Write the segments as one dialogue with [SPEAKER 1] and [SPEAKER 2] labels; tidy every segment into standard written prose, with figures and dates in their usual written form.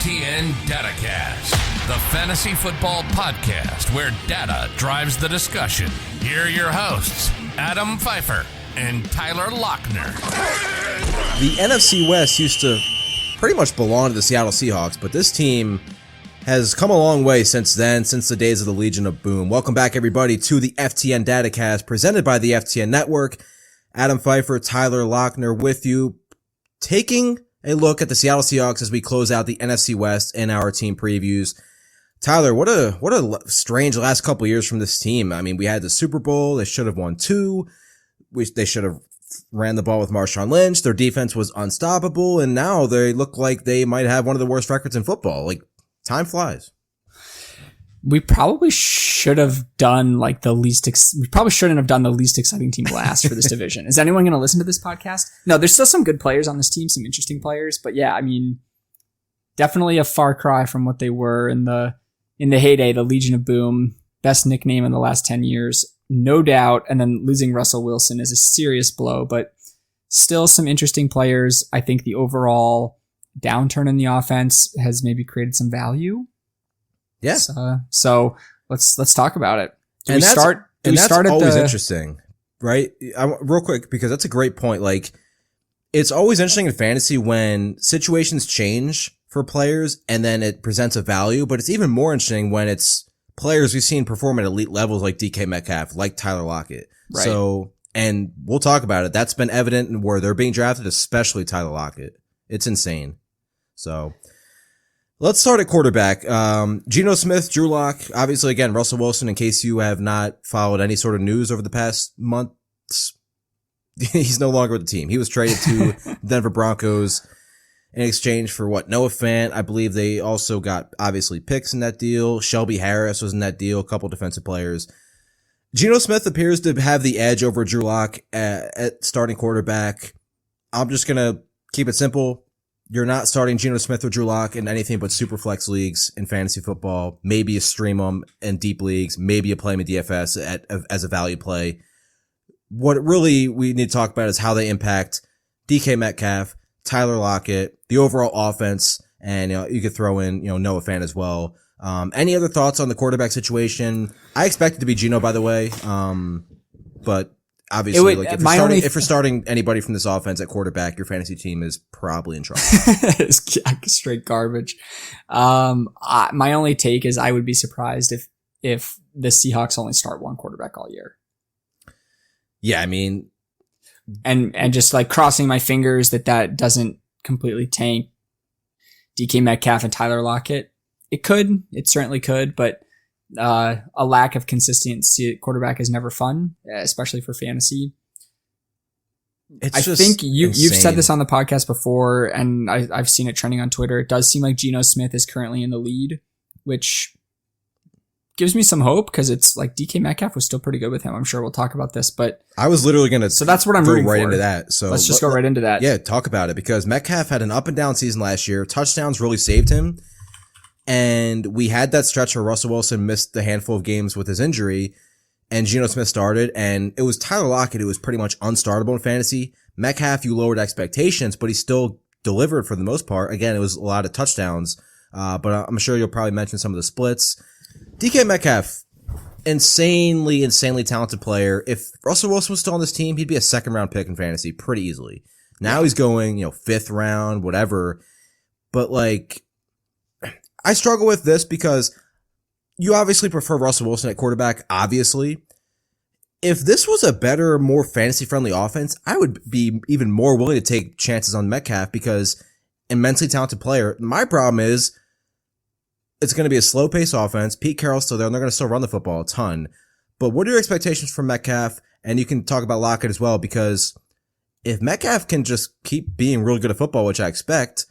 [SPEAKER 1] FTN DataCast, the fantasy football podcast where data drives the discussion. Here are your hosts, Adam Pfeifer and Tyler Loechner.
[SPEAKER 2] The NFC West used to pretty much belong to the Seattle Seahawks, but this team has come a long way since then, since the days of the Legion of Boom. Welcome back, everybody, to the FTN DataCast presented by the FTN Network. Adam Pfeifer, Tyler Loechner with you, taking a look at the Seattle Seahawks as we close out the NFC West in our team previews. Tyler, what a strange last couple of years from this team. I mean, we had the Super Bowl. They should have won 2. They should have ran the ball with Marshawn Lynch. Their defense was unstoppable, and now they look like they might have one of the worst records in football. Like, time flies.
[SPEAKER 3] We probably should have done like we probably shouldn't have done the least exciting team last for this division. Is anyone going to listen to this podcast? No, there's still some good players on this team, some interesting players, but yeah, I mean, definitely a far cry from what they were in the heyday, the Legion of Boom, best nickname in the last 10 years, no doubt. And then losing Russell Wilson is a serious blow, but still some interesting players. I think the overall downturn in the offense has maybe created some value.
[SPEAKER 2] Yeah.
[SPEAKER 3] So let's talk about it.
[SPEAKER 2] That's always interesting, right? Real quick, because that's a great point. Like, it's always interesting in fantasy when situations change for players and then it presents a value, but it's even more interesting when it's players we've seen perform at elite levels like DK Metcalf, like Tyler Lockett.
[SPEAKER 3] Right.
[SPEAKER 2] So, and we'll talk about it. That's been evident in where they're being drafted, especially Tyler Lockett. It's insane. So, let's start at quarterback. Geno Smith, Drew Lock, obviously, again, Russell Wilson, in case you have not followed any sort of news over the past months, he's no longer with the team. He was traded to Denver Broncos in exchange for Noah Fant. I believe they also got, obviously, picks in that deal. Shelby Harris was in that deal, a couple defensive players. Geno Smith appears to have the edge over Drew Lock at starting quarterback. I'm just going to keep it simple. You're not starting Geno Smith or Drew Lock in anything but super flex leagues in fantasy football. Maybe you stream them in deep leagues. Maybe you play them in DFS as a value play. What really we need to talk about is how they impact DK Metcalf, Tyler Lockett, the overall offense, and you could throw in Noah Fant as well. Any other thoughts on the quarterback situation? I expect it to be Geno, by the way, but. Obviously, if you're starting anybody from this offense at quarterback, your fantasy team is probably in trouble.
[SPEAKER 3] It's straight garbage. My only take is I would be surprised if the Seahawks only start one quarterback all year.
[SPEAKER 2] Yeah, I mean,
[SPEAKER 3] and just like crossing my fingers that doesn't completely tank DK Metcalf and Tyler Lockett. It certainly could, but. A lack of consistency at quarterback is never fun, especially for fantasy. I think you've said this on the podcast before, and I've seen it trending on Twitter. It does seem like Geno Smith is currently in the lead, which gives me some hope because it's like DK Metcalf was still pretty good with him. I'm sure we'll talk about this, but
[SPEAKER 2] I was literally going to.
[SPEAKER 3] So that's what I'm rooting
[SPEAKER 2] right
[SPEAKER 3] for.
[SPEAKER 2] Into that. So
[SPEAKER 3] let's just go right into that.
[SPEAKER 2] Yeah, talk about it because Metcalf had an up and down season last year. Touchdowns really saved him. And we had that stretch where Russell Wilson missed a handful of games with his injury, and Geno Smith started, and it was Tyler Lockett who was pretty much unstartable in fantasy. Metcalf, you lowered expectations, but he still delivered for the most part. Again, it was a lot of touchdowns, but I'm sure you'll probably mention some of the splits. DK Metcalf, insanely talented player. If Russell Wilson was still on this team, he'd be a second-round pick in fantasy pretty easily. Now he's going, 5th round, whatever, but like... I struggle with this because you obviously prefer Russell Wilson at quarterback, obviously. If this was a better, more fantasy-friendly offense, I would be even more willing to take chances on Metcalf because immensely talented player. My problem is it's going to be a slow-paced offense. Pete Carroll's still there, and they're going to still run the football a ton. But what are your expectations for Metcalf? And you can talk about Lockett as well because if Metcalf can just keep being really good at football, which I expect,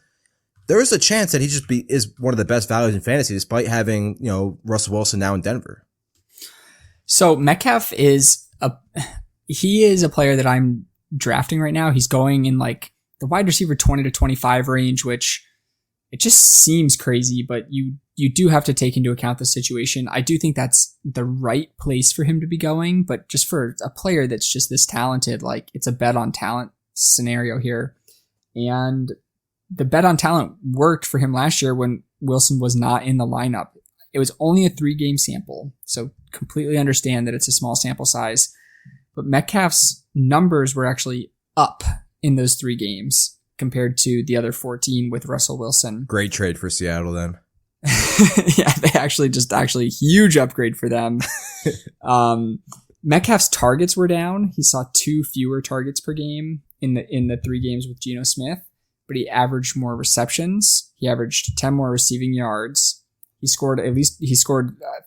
[SPEAKER 2] there is a chance that he is one of the best values in fantasy, despite having Russell Wilson now in Denver.
[SPEAKER 3] So Metcalf is a player that I'm drafting right now. He's going in like the wide receiver 20 to 25 range, which it just seems crazy, but you do have to take into account the situation. I do think that's the right place for him to be going, but just for a player that's just this talented, like it's a bet on talent scenario here. And the bet on talent worked for him last year when Wilson was not in the lineup. It was only a 3-game sample, so completely understand that it's a small sample size. But Metcalf's numbers were actually up in those 3 games compared to the other 14 with Russell Wilson.
[SPEAKER 2] Great trade for Seattle then.
[SPEAKER 3] Yeah, they actually huge upgrade for them. Metcalf's targets were down. He saw 2 fewer targets per game in the 3 games with Geno Smith, but he averaged more receptions. He averaged 10 more receiving yards. He scored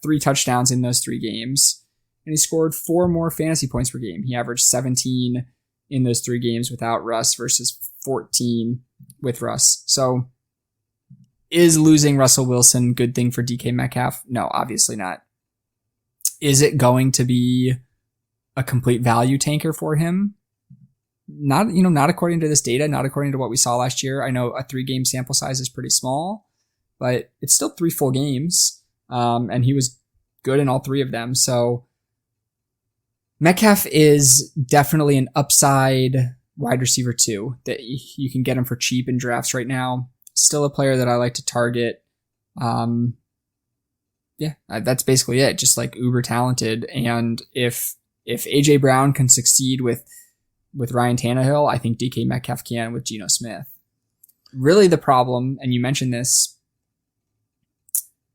[SPEAKER 3] 3 touchdowns in those 3 games, and he scored 4 more fantasy points per game. He averaged 17 in those 3 games without Russ versus 14 with Russ. So is losing Russell Wilson good thing for DK Metcalf? No, obviously not. Is it going to be a complete value tanker for him? Not according to this data, not according to what we saw last year. I know a 3-game sample size is pretty small, but it's still 3 full games. And he was good in all 3 of them. So Metcalf is definitely an upside wide receiver 2 that you can get him for cheap in drafts right now. Still a player that I like to target. That's basically it. Just like uber talented. And if AJ Brown can succeed with Ryan Tannehill, I think DK Metcalf can with Geno Smith. Really the problem, and you mentioned this,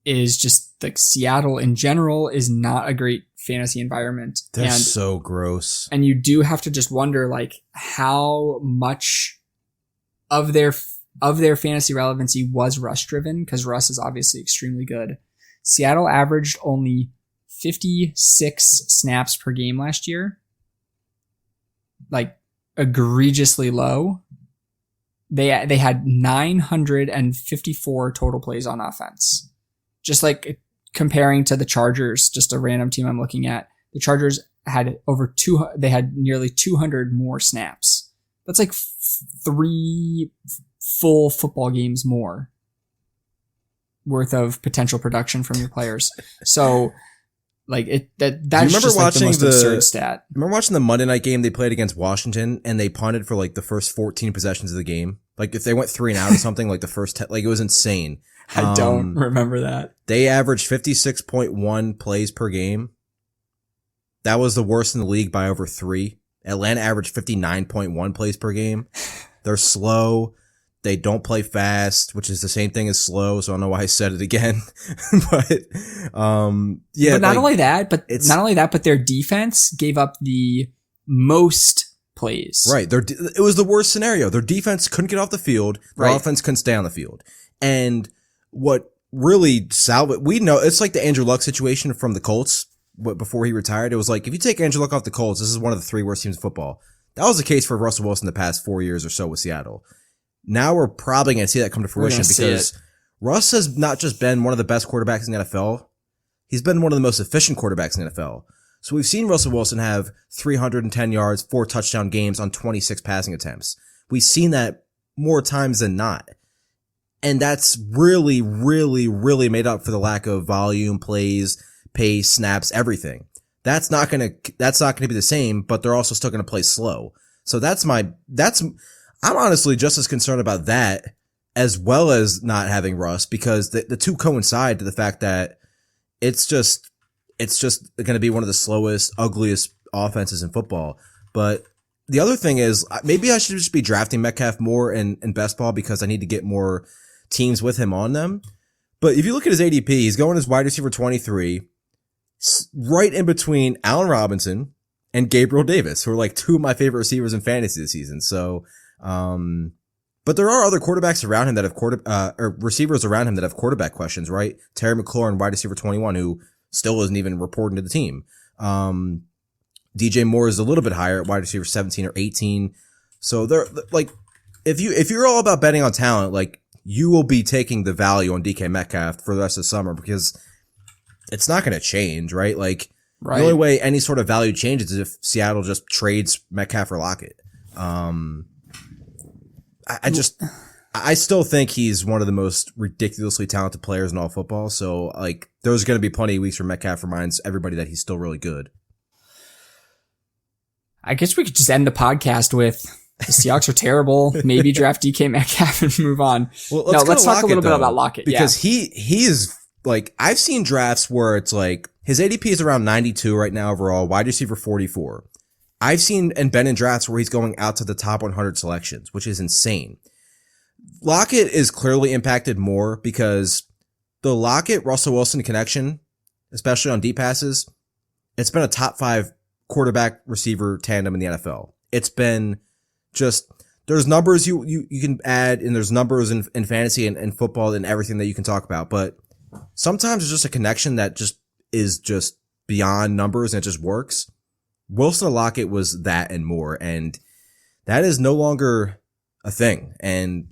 [SPEAKER 3] is just like Seattle in general is not a great fantasy environment.
[SPEAKER 2] They're so gross.
[SPEAKER 3] And you do have to just wonder like how much of their fantasy relevancy was Russ driven, because Russ is obviously extremely good. Seattle averaged only 56 snaps per game last year. Like egregiously low. They had 954 total plays on offense. Just like comparing to the Chargers, just a random team I'm looking at. The Chargers had they had nearly 200 more snaps. That's like 3 full football games more worth of potential production from your players. So like that's just like the most absurd stat.
[SPEAKER 2] Remember watching the Monday night game they played against Washington and they punted for like the first 14 possessions of the game? Like if they went 3 and out or something, like the first 10, like it was insane.
[SPEAKER 3] I don't remember that.
[SPEAKER 2] They averaged 56.1 plays per game. That was the worst in the league by over 3. Atlanta averaged 59.1 plays per game. They're slow. They don't play fast, which is the same thing as slow. So I don't know why I said it again, but
[SPEAKER 3] not only that, but their defense gave up the most plays.
[SPEAKER 2] Right. It was the worst scenario. Their defense couldn't get off the field. Their offense couldn't stay on the field. And what really we know it's like the Andrew Luck situation from the Colts before he retired. It was like, if you take Andrew Luck off the Colts, this is one of the 3 worst teams in football. That was the case for Russell Wilson the past 4 years or so with Seattle. Now we're probably going to see that come to fruition because Russ has not just been one of the best quarterbacks in the NFL. He's been one of the most efficient quarterbacks in the NFL. So we've seen Russell Wilson have 310 yards, 4 touchdown games on 26 passing attempts. We've seen that more times than not. And that's really, really, really made up for the lack of volume, plays, pace, snaps, everything. That's not going to be the same, but they're also still going to play slow. So I'm honestly just as concerned about that as well as not having Russ, because the 2 coincide to the fact that it's just going to be one of the slowest, ugliest offenses in football. But the other thing is maybe I should just be drafting Metcalf more in best ball because I need to get more teams with him on them. But if you look at his ADP, he's going as wide receiver 23, right in between Allen Robinson and Gabriel Davis, who are like 2 of my favorite receivers in fantasy this season. So, but there are other quarterbacks around him that have or receivers around him that have quarterback questions, right? Terry McLaurin, wide receiver 21, who still isn't even reporting to the team. DJ Moore is a little bit higher at wide receiver 17 or 18. So they're like, if you're all about betting on talent, like you will be taking the value on DK Metcalf for the rest of the summer because it's not going to change, right? Like the only way any sort of value changes is if Seattle just trades Metcalf or Lockett. I still think he's one of the most ridiculously talented players in all football. So like there's going to be plenty of weeks where Metcalf reminds everybody that he's still really good.
[SPEAKER 3] I guess we could just end the podcast with The Seahawks are terrible. Maybe draft DK Metcalf and move on.
[SPEAKER 2] Well,
[SPEAKER 3] let's talk a little bit about Lockett.
[SPEAKER 2] Because he is like, I've seen drafts where it's like his ADP is around 92 right now overall, wide receiver 44. I've seen and been in drafts where he's going out to the top 100 selections, which is insane. Lockett is clearly impacted more because the Lockett-Russell Wilson connection, especially on deep passes, it's been a top 5 quarterback receiver tandem in the NFL. It's been just, there's numbers you can add, and there's numbers in fantasy and football and everything that you can talk about. But sometimes it's just a connection that just is just beyond numbers and it just works. Wilson and Lockett was that and more. And that is no longer a thing. And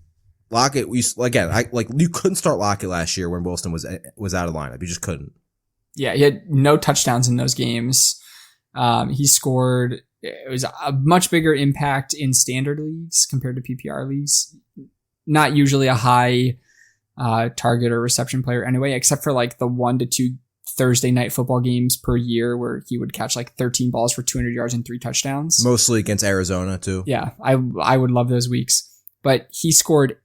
[SPEAKER 2] Lockett, you couldn't start Lockett last year when Wilson was out of lineup. You just couldn't. Yeah,
[SPEAKER 3] he had no touchdowns in those games. He scored. It was a much bigger impact in standard leagues compared to PPR leagues. Not usually a high target or reception player anyway, except for like the 1 to 2 Thursday night football games per year where he would catch like 13 balls for 200 yards and 3 touchdowns.
[SPEAKER 2] Mostly against Arizona too.
[SPEAKER 3] Yeah, I would love those weeks. But he scored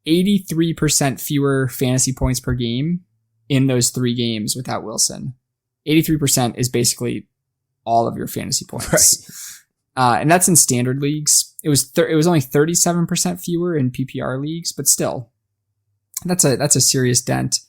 [SPEAKER 3] 83% fewer fantasy points per game in those 3 games without Wilson. 83% is basically all of your fantasy points. Right. And that's in standard leagues. It was only 37% fewer in PPR leagues, but still, that's a serious dent.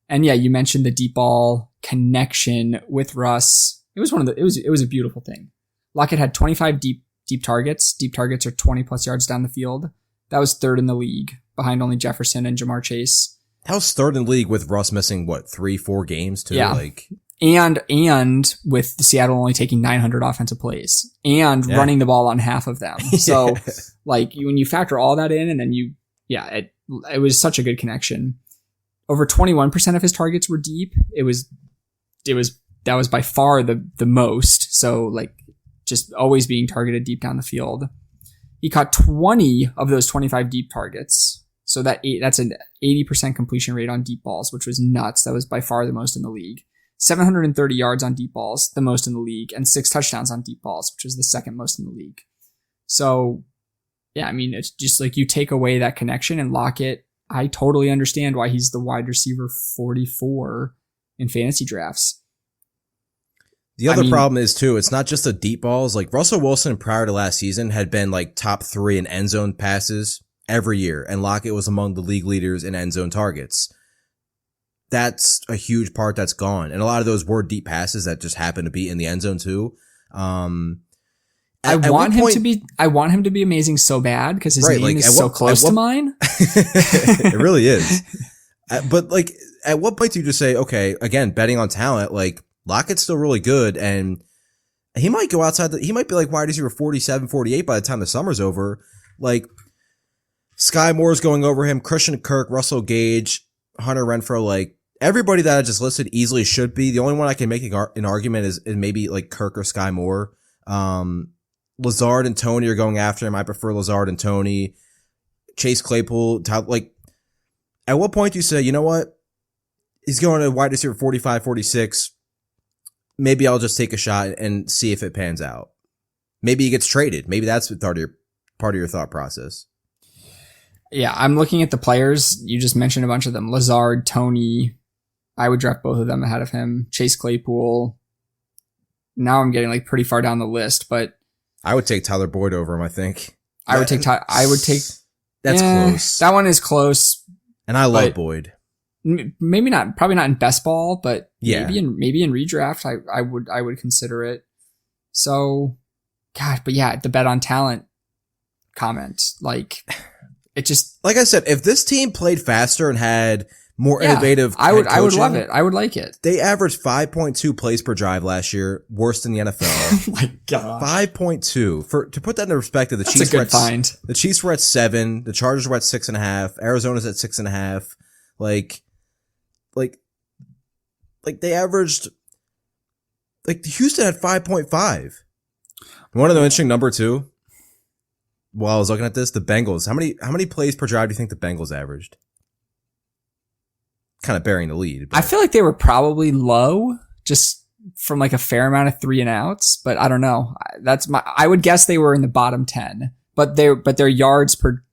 [SPEAKER 3] And yeah, you mentioned the deep ball connection with Russ. It was it was a beautiful thing. Lockett had 25 deep targets. Deep targets are 20 plus yards down the field. That was 3rd in the league, behind only Jefferson and Jamar Chase.
[SPEAKER 2] That was 3rd in the league with Russ missing 3-4 games too.
[SPEAKER 3] Yeah. And with Seattle only taking 900 offensive plays and running the ball on half of them. So like when you factor all that in, and then it was such a good connection. Over 21% of his targets were deep. That was by far the most. So like just always being targeted deep down the field. He caught 20 of those 25 deep targets. So that's an 80% completion rate on deep balls, which was nuts. That was by far the most in the league. 730 yards on deep balls, the most in the league, and 6 touchdowns on deep balls, which was the second most in the league. So, yeah, I mean, it's just like you take away that connection, and Lockett, I totally understand why he's the wide receiver 44 in fantasy drafts.
[SPEAKER 2] The other problem is, too, it's not just the deep balls. Like, Russell Wilson prior to last season had been like top 3 in end zone passes every year, and Lockett was among the league leaders in end zone targets. That's a huge part that's gone. And a lot of those were deep passes that just happen to be in the end zone too. I want him to be amazing so bad because his name is so close to mine. It really is. But like, at what point do you just say, okay, again, betting on talent, like Lockett's still really good and he might go outside he might be like wide receiver 47, 48 by the time the summer's over. Like Sky Moore's going over him, Christian Kirk, Russell Gage, Hunter Renfrow, like, everybody that I just listed easily should be. The only one I can make an argument is maybe like Kirk or Sky Moore. Lazard and Tony are going after him. I prefer Lazard and Tony. Chase Claypool. Like, at what point do you say, you know what? He's going to wide receiver 45, 46. Maybe I'll just take a shot and see if it pans out. Maybe he gets traded. Maybe that's part of your thought process. Yeah, I'm looking at the players. You just mentioned a bunch of them. Lazard, Tony. I would draft both of them ahead of him. Chase Claypool. Now I'm getting like pretty far down the list, but I would take Tyler Boyd over him, I think. That's close. That one is close. And I love Boyd. Maybe not, probably not in best ball, but maybe in redraft, I would consider it. So, God, but yeah, the bet on talent comment, like it just, like I said, if this team played faster and had more innovative, I would love it. I would like it. They averaged 5.2 plays per drive last year, worse than the NFL. Oh my God, 5.2. To put that into perspective, the Chiefs were at 7, the Chargers were at 6.5, Arizona's at 6.5. Like they averaged, like Houston had 5.5. One of the interesting number too. While I was looking at this, the Bengals. How many plays per drive do you think the Bengals averaged? Kind of bearing the lead. But I feel like they were probably low, just from like a fair amount of 3 and outs. But I don't know. I would guess they were in the bottom 10.
[SPEAKER 3] but their yards per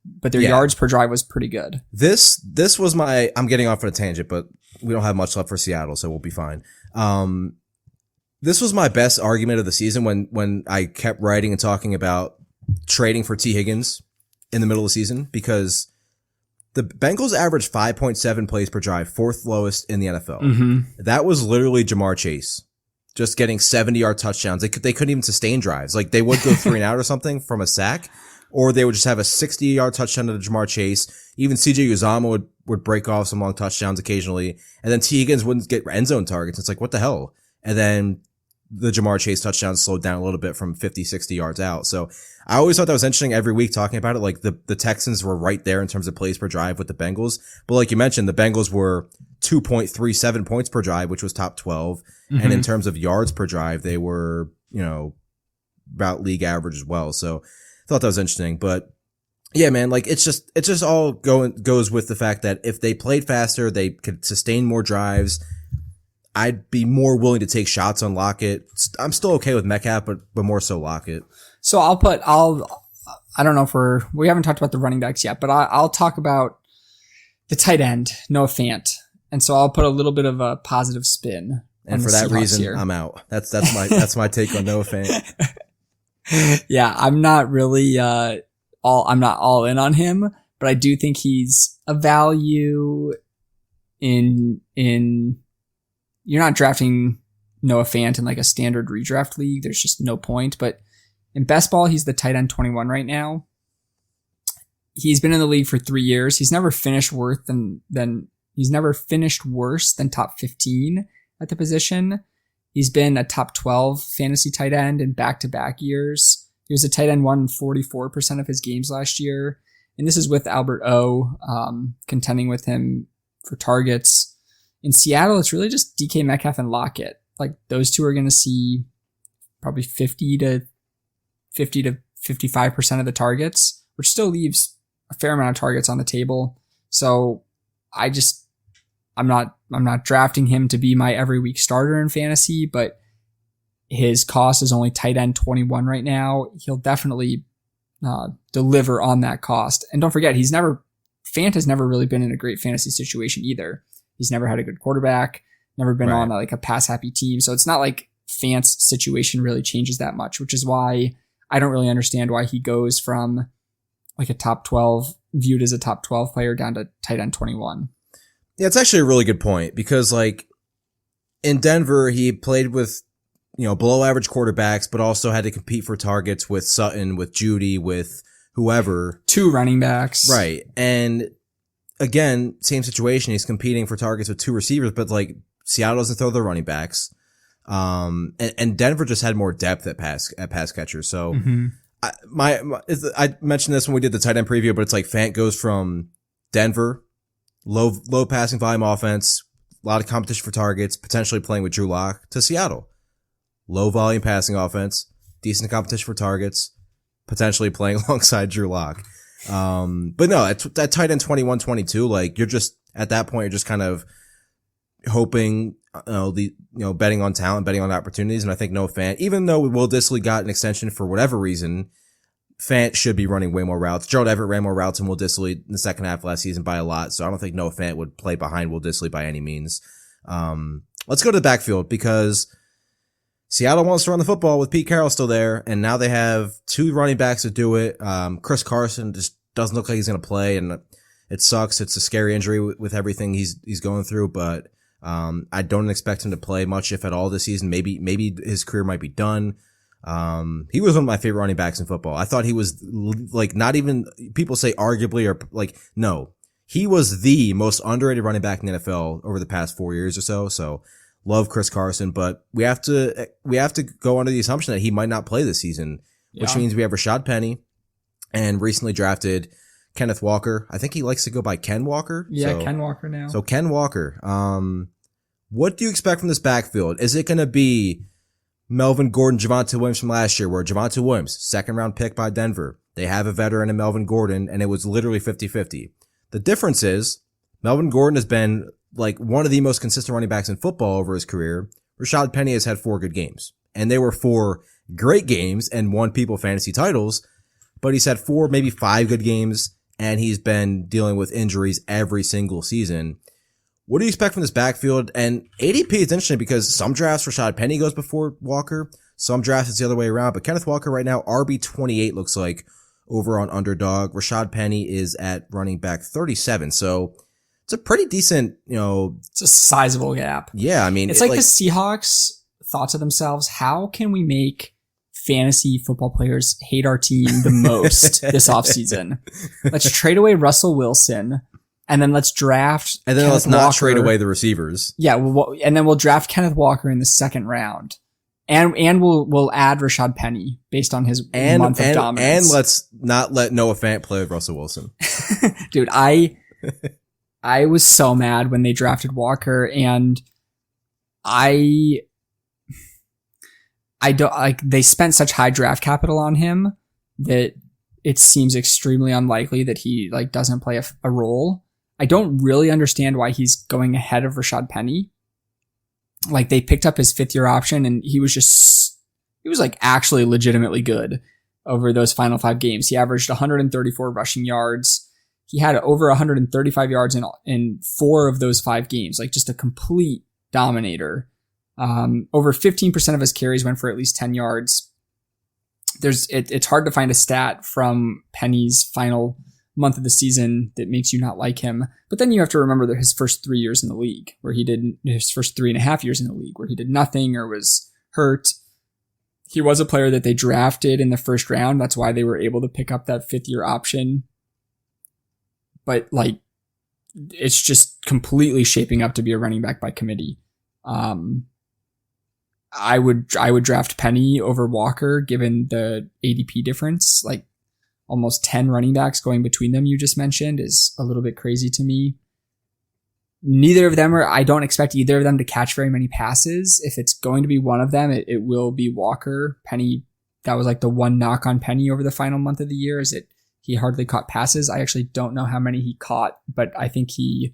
[SPEAKER 3] drive was pretty good.
[SPEAKER 2] This was I'm getting off on a tangent, but we don't have much left for Seattle, so we'll be fine. This was my best argument of the season when I kept writing and talking about trading for T. Higgins in the middle of the season, because the Bengals averaged 5.7 plays per drive, fourth lowest in the NFL. Mm-hmm. That was literally Jamar Chase just getting 70-yard touchdowns. They couldn't even sustain drives. Like, they would go 3 and out or something from a sack, or they would just have a 60-yard touchdown to Jamar Chase. Even CJ Uzomah would break off some long touchdowns occasionally, and then T. Higgins wouldn't get end zone targets. It's like, what the hell? And then the Jamar Chase touchdowns slowed down a little bit from 50, 60 yards out. So I always thought that was interesting every week talking about it. Like, the Texans were right there in terms of plays per drive with the Bengals. But like you mentioned, the Bengals were 2.37 points per drive, which was top 12. Mm-hmm. And in terms of yards per drive, they were, about league average as well. So I thought that was interesting. But yeah, man, like, it's just all goes with the fact that if they played faster, they could sustain more drives. I'd be more willing to take shots on Lockett. I'm still okay with Metcalf, but more so Lockett.
[SPEAKER 3] So I don't know if we haven't talked about the running backs yet, but I'll talk about the tight end, Noah Fant. And so I'll put a little bit of a positive spin.
[SPEAKER 2] And for that reason, here. I'm out. That's my take on Noah Fant.
[SPEAKER 3] Yeah, I'm not really, I'm not all in on him, but I do think he's a value in you're not drafting Noah Fant in like a standard redraft league. There's just no point. But in best ball, he's the tight end 21 right now. He's been in the league for 3 years. He's never finished worse than top 15 at the position. He's been a top 12 fantasy tight end in back-to-back years. He was a tight end 1 in 44% of his games last year. And this is with Albert O contending with him for targets. In Seattle, it's really just DK Metcalf and Lockett. Like, those two are going to see probably 50 to 55% of the targets, which still leaves a fair amount of targets on the table. So I'm not drafting him to be my every week starter in fantasy, but his cost is only tight end 21 right now. He'll definitely deliver on that cost. And don't forget, Fant has never really been in a great fantasy situation either. He's never had a good quarterback, never been on like a pass happy team. So it's not like Fant's situation really changes that much, which is why I don't really understand why he goes from like a top 12, viewed as a top 12 player, down to tight end 21.
[SPEAKER 2] Yeah, it's actually a really good point, because like in Denver, he played with, below average quarterbacks, but also had to compete for targets with Sutton, with Judy, with whoever.
[SPEAKER 3] 2 running backs.
[SPEAKER 2] Right. And again, same situation. He's competing for targets with 2 receivers, but like Seattle doesn't throw their running backs. And Denver just had more depth at pass catchers. So I mentioned this when we did the tight end preview, but it's like Fant goes from Denver, low passing volume offense, a lot of competition for targets, potentially playing with Drew Lock, to Seattle. Low volume passing offense, decent competition for targets, potentially playing alongside Drew Lock. But no, at tight end 21, 22, like, you're just, at that point, you're just kind of hoping, betting on talent, betting on opportunities. And I think Noah Fant, even though Will Dissly got an extension for whatever reason, Fant should be running way more routes. Gerald Everett ran more routes than Will Dissly in the second half of last season by a lot. So I don't think Noah Fant would play behind Will Dissly by any means. Let's go to the backfield, because Seattle wants to run the football with Pete Carroll still there, and now they have 2 running backs to do it. Chris Carson just doesn't look like he's going to play, and it sucks. It's a scary injury with everything he's going through, but I don't expect him to play much, if at all, this season. Maybe his career might be done. He was one of my favorite running backs in football. I thought he was like, not even, people say arguably, or like, no, he was the most underrated running back in the NFL over the past 4 years or so. So love Chris Carson, but we have to go under the assumption that he might not play this season, which means we have Rashad Penny and recently drafted Kenneth Walker. I think he likes to go by Ken Walker.
[SPEAKER 3] Yeah, Ken Walker now.
[SPEAKER 2] So Ken Walker. What do you expect from this backfield? Is it going to be Melvin Gordon, Javonte Williams from last year, where Javonte Williams, 2nd round pick by Denver, they have a veteran in Melvin Gordon, and it was literally 50-50. The difference is Melvin Gordon has been like one of the most consistent running backs in football over his career. Rashad Penny has had 4 good games, and they were 4 great games and won people fantasy titles. but he's had 4, maybe 5 good games, and he's been dealing with injuries every single season. What do you expect from this backfield? And ADP is interesting because some drafts Rashad Penny goes before Walker, some drafts it's the other way around, but Kenneth Walker right now, RB28 looks like over on Underdog. Rashad Penny is at running back 37, so it's a pretty decent,
[SPEAKER 3] it's a sizable gap.
[SPEAKER 2] Yeah, I mean,
[SPEAKER 3] it's like the Seahawks thought to themselves, how can we make fantasy football players hate our team the most this offseason? Let's trade away Russell Wilson, and then let's draft
[SPEAKER 2] and then
[SPEAKER 3] Kenneth
[SPEAKER 2] let's not
[SPEAKER 3] Walker.
[SPEAKER 2] trade away the receivers.
[SPEAKER 3] Yeah, and then we'll draft Kenneth Walker in the second round. And we'll add Rashad Penny based on his month of dominance.
[SPEAKER 2] And let's not let Noah Fant play with Russell Wilson.
[SPEAKER 3] Dude, I was so mad when they drafted Walker, and I don't like, they spent such high draft capital on him that it seems extremely unlikely that he doesn't play a role. I don't really understand why he's going ahead of Rashad Penny. They picked up his 5th year option, and he was actually legitimately good over those final 5 games. He averaged 134 rushing yards. He had over 135 yards in 4 of those 5 games, just a complete dominator. Over 15% of his carries went for at least 10 yards. It's hard to find a stat from Penny's final month of the season that makes you not like him. But then you have to remember that his first 3 years in the league, his first 3.5 years in the league, where he did nothing or was hurt. He was a player that they drafted in the first round. That's why they were able to pick up that 5th year option. But it's just completely shaping up to be a running back by committee. I would draft Penny over Walker given the ADP difference. Almost 10 running backs going between them you just mentioned is a little bit crazy to me. Neither of them I don't expect either of them to catch very many passes. If it's going to be one of them, it will be Walker. Penny, that was the one knock on Penny over the final month of the year, is that he hardly caught passes. I actually don't know how many he caught, but I think it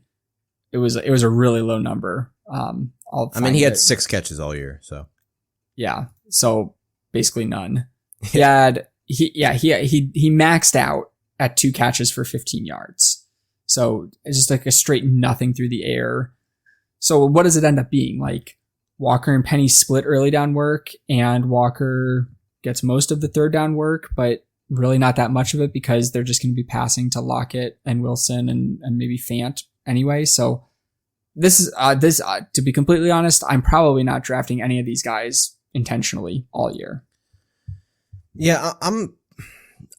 [SPEAKER 3] was a really low number.
[SPEAKER 2] He had 6 catches all year, so.
[SPEAKER 3] Yeah. So basically none. He had, he maxed out at 2 catches for 15 yards. So it's just a straight nothing through the air. So what does it end up being? Walker and Penny split early down work, and Walker gets most of the third down work, but really not that much of it because they're just going to be passing to Lockett and Wilson and maybe Fant anyway. So this is, to be completely honest, I'm probably not drafting any of these guys intentionally all year.
[SPEAKER 2] Yeah,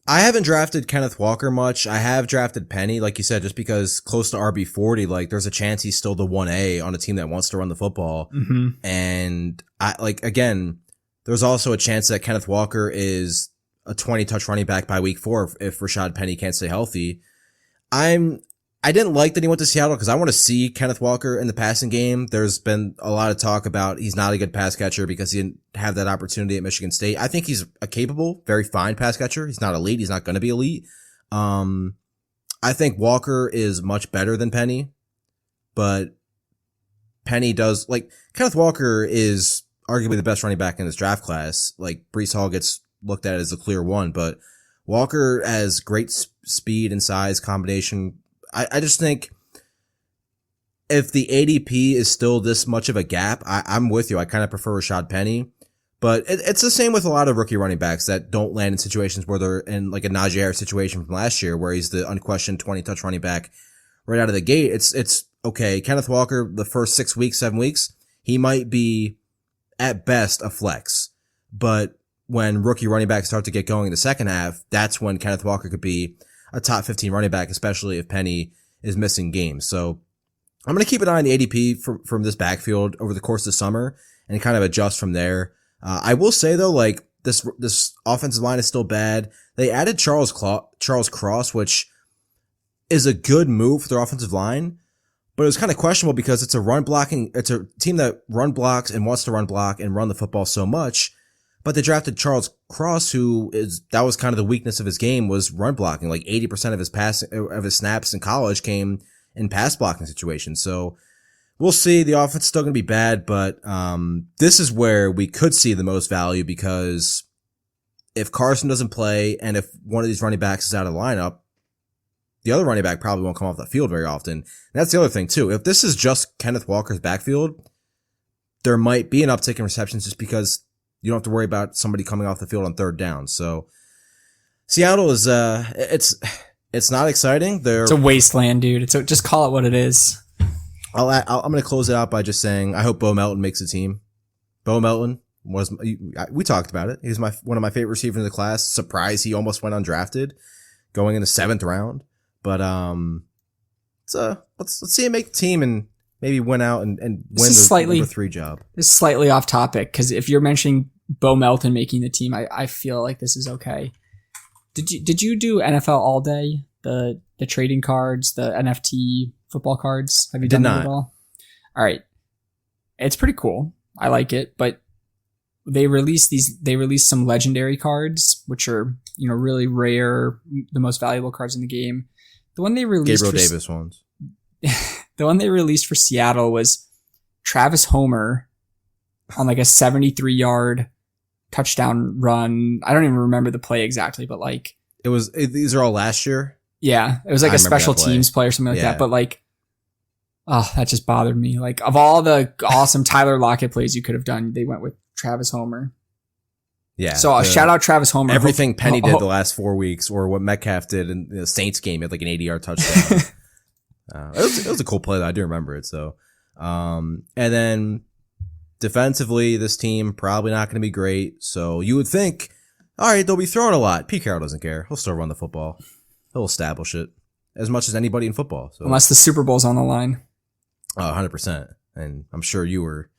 [SPEAKER 2] I haven't drafted Kenneth Walker much. I have drafted Penny, like you said, just because close to RB40, there's a chance he's still the 1A on a team that wants to run the football.
[SPEAKER 3] Mm-hmm.
[SPEAKER 2] And again, there's also a chance that Kenneth Walker is a 20-touch running back by week 4 if Rashad Penny can't stay healthy. I didn't like that he went to Seattle because I want to see Kenneth Walker in the passing game. There's been a lot of talk about he's not a good pass catcher because he didn't have that opportunity at Michigan State. I think he's a capable, very fine pass catcher. He's not elite. He's not going to be elite. I think Walker is much better than Penny, but Penny does, Kenneth Walker is arguably the best running back in this draft class. Breece Hall gets looked at as a clear one, but Walker has great speed and size combination. I just think if the ADP is still this much of a gap, I'm with you. I kind of prefer Rashad Penny, but it's the same with a lot of rookie running backs that don't land in situations where they're in a Najee Harris situation from last year where he's the unquestioned 20-touch running back right out of the gate. It's okay. Kenneth Walker, the first 6 weeks, 7 weeks, he might be at best a flex, but when rookie running backs start to get going in the second half, that's when Kenneth Walker could be a top 15 running back, especially if Penny is missing games. So I'm going to keep an eye on the ADP from this backfield over the course of the summer and kind of adjust from there. I will say though, this offensive line is still bad. They added Charles Cross, which is a good move for their offensive line, but it was kind of questionable because it's a team that run blocks and wants to run block and run the football so much. But they drafted Charles Cross, that was kind of the weakness of his game, was run blocking. 80% of his snaps in college came in pass blocking situations. So we'll see. The offense is still going to be bad, but this is where we could see the most value because if Carson doesn't play and if one of these running backs is out of the lineup, the other running back probably won't come off the field very often. And that's the other thing too. If this is just Kenneth Walker's backfield, there might be an uptick in receptions just because you don't have to worry about somebody coming off the field on third down. So Seattle is, it's not exciting.
[SPEAKER 3] It's a wasteland, dude. Just call it what it is.
[SPEAKER 2] I'm going to close it out by just saying, I hope Bo Melton makes the team. Bo Melton we talked about it. He's one of my favorite receivers in the class. Surprised he almost went undrafted going in the 7th round. But, let's see him make the team and maybe win out and win the number 3 job.
[SPEAKER 3] This is slightly off topic because if you're mentioning Bo Melton making the team, I feel like this is okay. Did you do NFL All Day? The trading cards, the NFT football cards? Have you done that at all? All right. It's pretty cool. I like it, but they released some legendary cards, which are, really rare, the most valuable cards in the game. The one they released
[SPEAKER 2] Gabriel Davis ones.
[SPEAKER 3] The one they released for Seattle was Travis Homer on like a 73-yard touchdown run. I don't even remember the play exactly, but like
[SPEAKER 2] these are all last year.
[SPEAKER 3] Yeah, it was like a special teams play or something like that. But like, oh, that just bothered me. Like, of all the awesome Tyler Lockett plays you could have done, they went with Travis Homer.
[SPEAKER 2] Yeah.
[SPEAKER 3] So shout out Travis Homer.
[SPEAKER 2] Everything Penny did the last 4 weeks, or what Metcalf did in the Saints game, at like an 80-yard touchdown. It was a cool play. I do remember it. So, and then defensively, this team probably not going to be great. So you would think, all right, they'll be throwing a lot. Pete Carroll doesn't care. He'll still run the football. He'll establish it as much as anybody in football. So.
[SPEAKER 3] Unless the Super Bowl's on the line.
[SPEAKER 2] 100%. And I'm sure you were.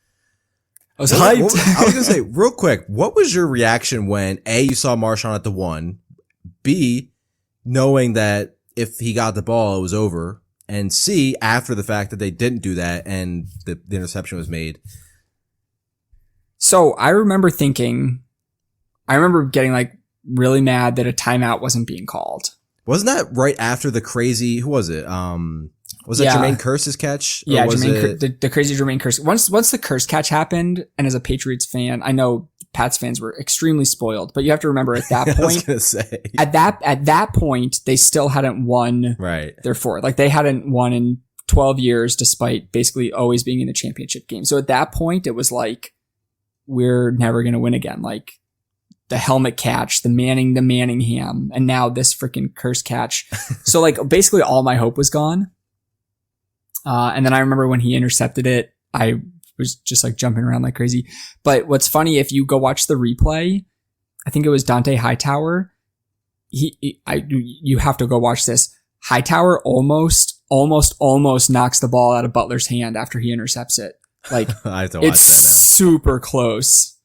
[SPEAKER 3] I was hyped.
[SPEAKER 2] I was going to say, real quick, what was your reaction when, A, you saw Marshawn at the 1, B, knowing that if he got the ball, it was over, and C, after the fact that they didn't do that and the interception was made?
[SPEAKER 3] So I remember getting like really mad that a timeout wasn't being called.
[SPEAKER 2] Wasn't that right after the crazy, who was it? Was that Jermaine Kearse's catch?
[SPEAKER 3] Yeah, the crazy Jermaine Kearse. Once the Kearse catch happened, and as a Patriots fan, I know Pats fans were extremely spoiled, but you have to remember at that point,
[SPEAKER 2] I was gonna say.
[SPEAKER 3] at that point, they still hadn't won their 4th. Like they hadn't won in 12 years, despite basically always being in the championship game. So at that point, it was like, we're never going to win again. Like the helmet catch, the Manningham, and now this freaking Kearse catch. So like basically all my hope was gone. And then I remember when he intercepted it, I was just like jumping around like crazy. But what's funny, if you go watch the replay, I think it was Dante Hightower. You have to go watch this. Hightower almost knocks the ball out of Butler's hand after he intercepts it. Like
[SPEAKER 2] I have to watch
[SPEAKER 3] it's
[SPEAKER 2] that now.
[SPEAKER 3] Super close.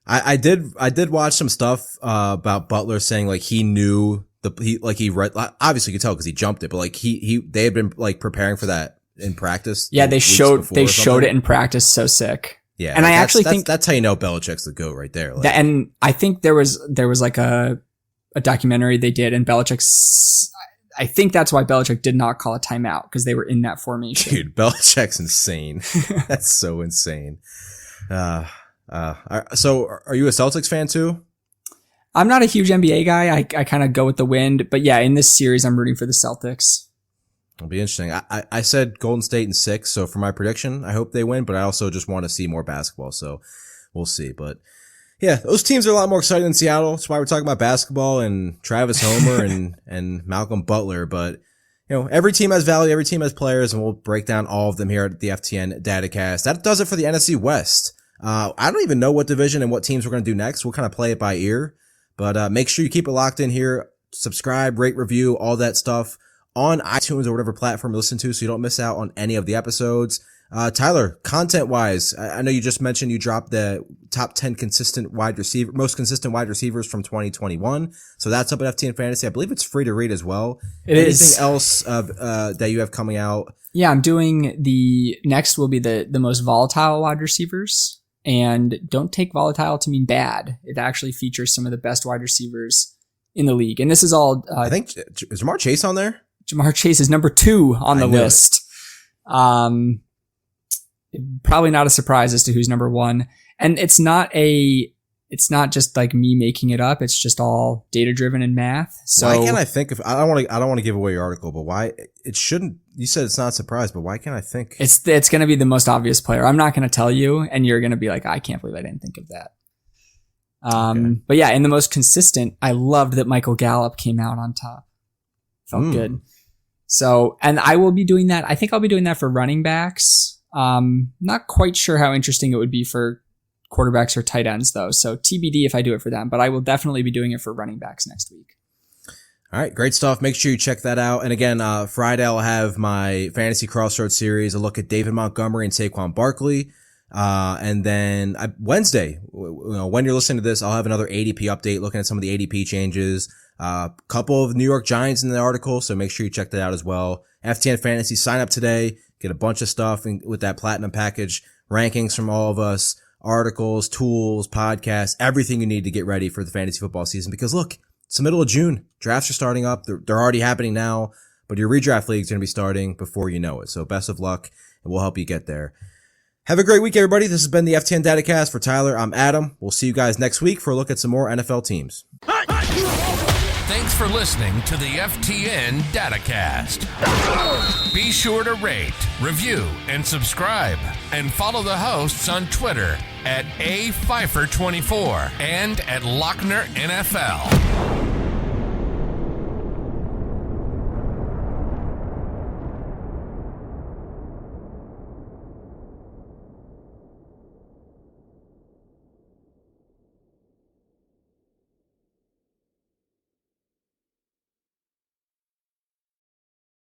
[SPEAKER 2] I did watch some stuff about Butler saying like he knew he read, obviously you could tell because he jumped it, but like they had been like preparing for that in practice.
[SPEAKER 3] Yeah, they showed it in practice. So sick.
[SPEAKER 2] Yeah,
[SPEAKER 3] and
[SPEAKER 2] like
[SPEAKER 3] I actually think
[SPEAKER 2] that's how you know Belichick's the GOAT right there. Like,
[SPEAKER 3] and I think there was like a documentary they did, and Belichick's. I think that's why Belichick did not call a timeout, because they were in that formation.
[SPEAKER 2] Dude, Belichick's insane. That's so insane. So are you a Celtics fan too?
[SPEAKER 3] I'm not a huge NBA guy. I kind of go with the wind, but yeah, in this series, I'm rooting for the Celtics.
[SPEAKER 2] It'll be interesting. I said Golden State in 6, so for my prediction, I hope they win, but I also just want to see more basketball, so we'll see. But yeah, those teams are a lot more exciting than Seattle. That's why we're talking about basketball and Travis Homer and Malcolm Butler. But every team has value, every team has players, and we'll break down all of them here at the FTN Datacast. That does it for the NFC West. I don't even know what division and what teams we're going to do next. We'll kind of play it by ear, but make sure you keep it locked in here. Subscribe, rate, review, all that stuff on iTunes or whatever platform you listen to, so you don't miss out on any of the episodes. Tyler, content-wise, I know you just mentioned you dropped the top 10 most consistent wide receivers from 2021. So that's up at FTN Fantasy. I believe it's free to read as well. Anything else that you have coming out?
[SPEAKER 3] Yeah, I'm doing the next will be the most volatile wide receivers. And don't take volatile to mean bad. It actually features some of the best wide receivers in the league. And this is all...
[SPEAKER 2] I think, is Jamar Chase on there?
[SPEAKER 3] Jamar Chase is number 2 on the list. Probably not a surprise as to who's number 1. And it's not a it's not just like me making it up. It's just all data driven and math. So
[SPEAKER 2] why can't I think of? I don't want to give away your article, but why it shouldn't? You said it's not a surprise, but why can't I think?
[SPEAKER 3] It's going to be the most obvious player. I'm not going to tell you, and you're going to be like, I can't believe I didn't think of that. Okay. But yeah, in the most consistent, I loved that Michael Gallup came out on top. Felt good. So, and I will be doing that. I think I'll be doing that for running backs. Not quite sure how interesting it would be for quarterbacks or tight ends though. So TBD if I do it for them, but I will definitely be doing it for running backs next week.
[SPEAKER 2] All right. Great stuff. Make sure you check that out. And again, Friday I'll have my Fantasy Crossroads series, a look at David Montgomery and Saquon Barkley. And then Wednesday, when you're listening to this, I'll have another ADP update looking at some of the ADP changes. Couple of New York Giants in the article. So make sure you check that out as well. FTN Fantasy, sign up today, get a bunch of stuff with that platinum package, rankings from all of us, articles, tools, podcasts, everything you need to get ready for the fantasy football season. Because look, it's the middle of June. Drafts are starting up. They're already happening now, but your redraft league is going to be starting before you know it. So best of luck, and we'll help you get there. Have a great week, everybody. This has been the FTN Datacast. For Tyler, I'm Adam. We'll see you guys next week for a look at some more NFL teams.
[SPEAKER 1] Thanks for listening to the FTN Datacast. Be sure to rate, review, and subscribe. And follow the hosts on Twitter at Pfeifer24 and at Loechner NFL.